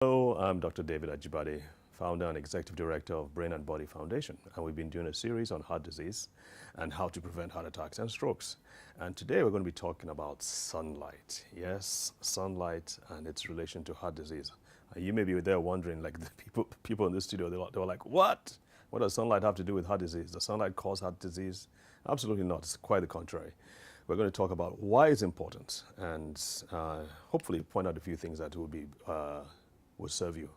Hello, I'm Dr. David Ajibade, founder and executive director of Brain and Body Foundation, and we've been doing a series on heart disease and how to prevent heart attacks and strokes. And today we're going to be talking about sunlight. Yes, sunlight and its relation to heart disease. And you may be there wondering, like the people in the studio, they were like, what? What does sunlight have to do with heart disease? Does sunlight cause heart disease? Absolutely not. It's quite the contrary. We're going to talk about why it's important and hopefully point out a few things that will serve you.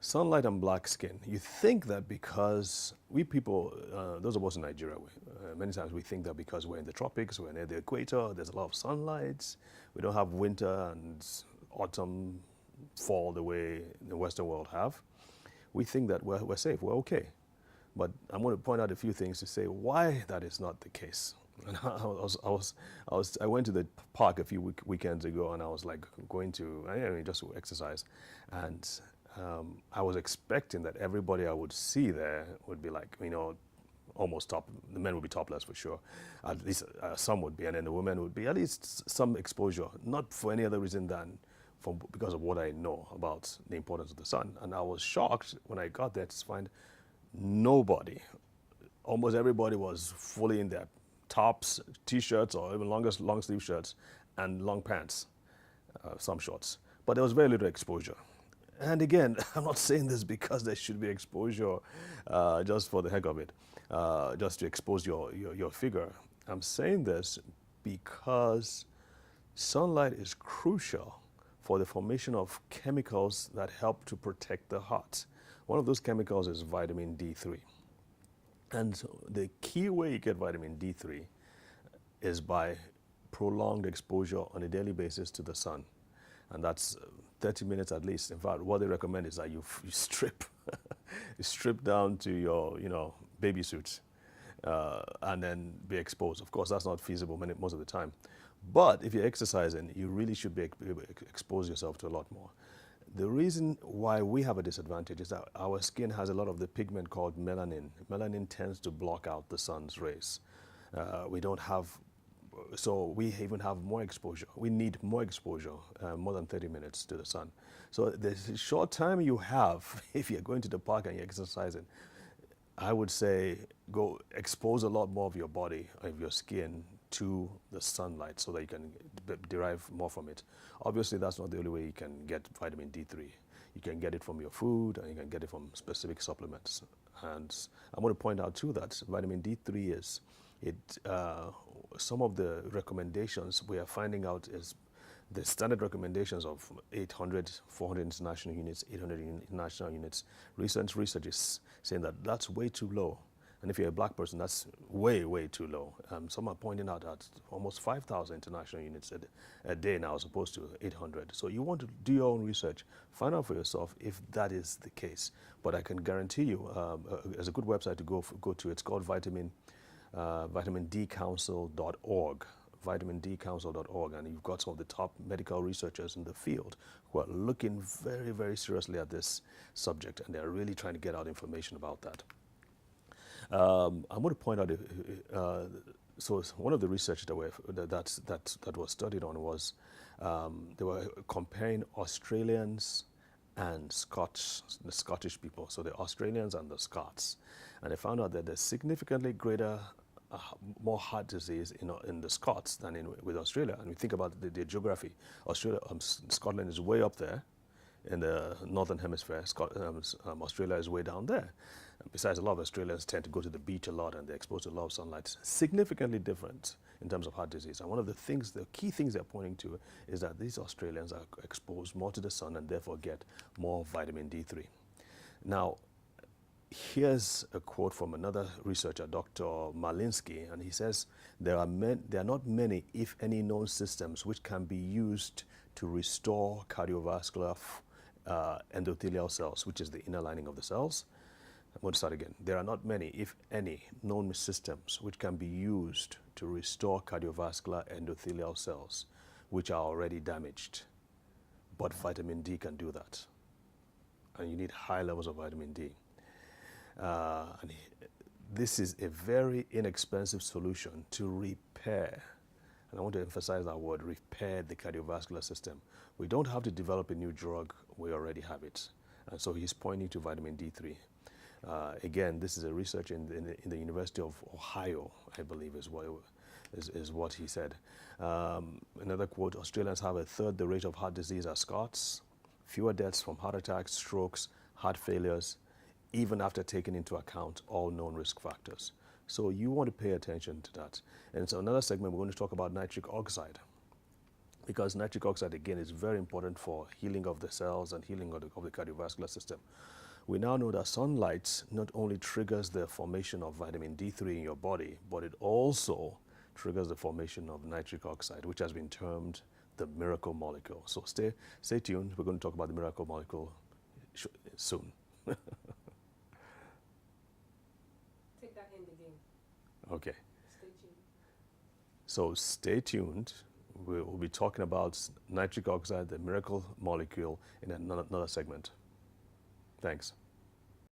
Sunlight and black skin. You think that because we people, those of us in Nigeria, many times we think that because we're in the tropics, we're near the equator, there's a lot of sunlight, we don't have winter and autumn, fall the way the Western world have. We think that we're safe, we're okay. But I'm going to point out a few things to say why that is not the case. And I went to the park a few weekends ago, and I was like going to just to exercise, and I was expecting that everybody I would see there would be like, almost top. The men would be topless for sure, at least some would be, and then the women would be at least some exposure, not for any other reason than because of what I know about the importance of the sun. And I was shocked when I got there to find nobody. Almost everybody was fully in their tops, t-shirts, or even long sleeve shirts, and long pants, some shorts. But there was very little exposure. And again, I'm not saying this because there should be exposure just for the heck of it, just to expose your figure. I'm saying this because sunlight is crucial for the formation of chemicals that help to protect the heart. One of those chemicals is vitamin D3. And the key way you get vitamin D3 is by prolonged exposure on a daily basis to the sun. And that's 30 minutes at least. In fact, what they recommend is that you strip, you strip down to your, baby suits and then be exposed. Of course, that's not feasible most of the time. But if you're exercising, you really should be expose yourself to a lot more. The reason why we have a disadvantage is that our skin has a lot of the pigment called melanin. Melanin tends to block out the sun's rays. We don't have, so we even have more exposure. We need more exposure, more than 30 minutes to the sun. So the short time you have, if you're going to the park and you're exercising, I would say go expose a lot more of your body, of your skin, to the sunlight so that you can derive more from it. Obviously, that's not the only way you can get vitamin D3. You can get it from your food, and you can get it from specific supplements. And I want to point out too that vitamin D3 is some of the recommendations we are finding out is the standard recommendations of 800, 400 international units, 800 international units. Recent research is saying that that's way too low. And if you're a black person, that's way, way too low. Some are pointing out that almost 5,000 international units a day now as opposed to 800. So you want to do your own research, find out for yourself if that is the case. But I can guarantee you, there's a good website to go to. It's called vitamindcouncil.org, vitamindcouncil.org. And you've got some of the top medical researchers in the field who are looking very, very seriously at this subject. And they're really trying to get out information about that. I'm going to point out, so one of the research that was studied on was they were comparing Australians and the Scottish people, so the Australians and the Scots, and they found out that there's significantly greater, more heart disease in the Scots than with Australia. And we think about the geography. Scotland is way up there in the northern hemisphere. Australia is way down there. Besides, a lot of Australians tend to go to the beach a lot and they're exposed to a lot of sunlight. Significantly different in terms of heart disease. And one of the key things they're pointing to is that these Australians are exposed more to the sun and therefore get more vitamin D3. Now, here's a quote from another researcher, Dr. Malinsky, and he says, there are not many, if any, known systems which can be used to restore cardiovascular endothelial cells, which is the inner lining of the cells. I'm going to start again. There are not many, if any, known systems which can be used to restore cardiovascular endothelial cells, which are already damaged. But vitamin D can do that. And you need high levels of vitamin D. This is a very inexpensive solution to repair and I want to emphasize that word, repair the cardiovascular system. We don't have to develop a new drug we already have it. And so he's pointing to vitamin D3. Again, this is a research in the University of Ohio, I believe is what he said. Another quote, Australians have a third the rate of heart disease as Scots, fewer deaths from heart attacks, strokes, heart failures, even after taking into account all known risk factors. So you want to pay attention to that. And so another segment, we're going to talk about nitric oxide, because nitric oxide, again, is very important for healing of the cells and healing of the cardiovascular system. We now know that sunlight not only triggers the formation of vitamin D3 in your body, but it also triggers the formation of nitric oxide, which has been termed the miracle molecule. So stay tuned. We're going to talk about the miracle molecule soon. Take that hint again. Okay. Stay tuned. So stay tuned. We'll be talking about nitric oxide, the miracle molecule, in another segment. Thanks.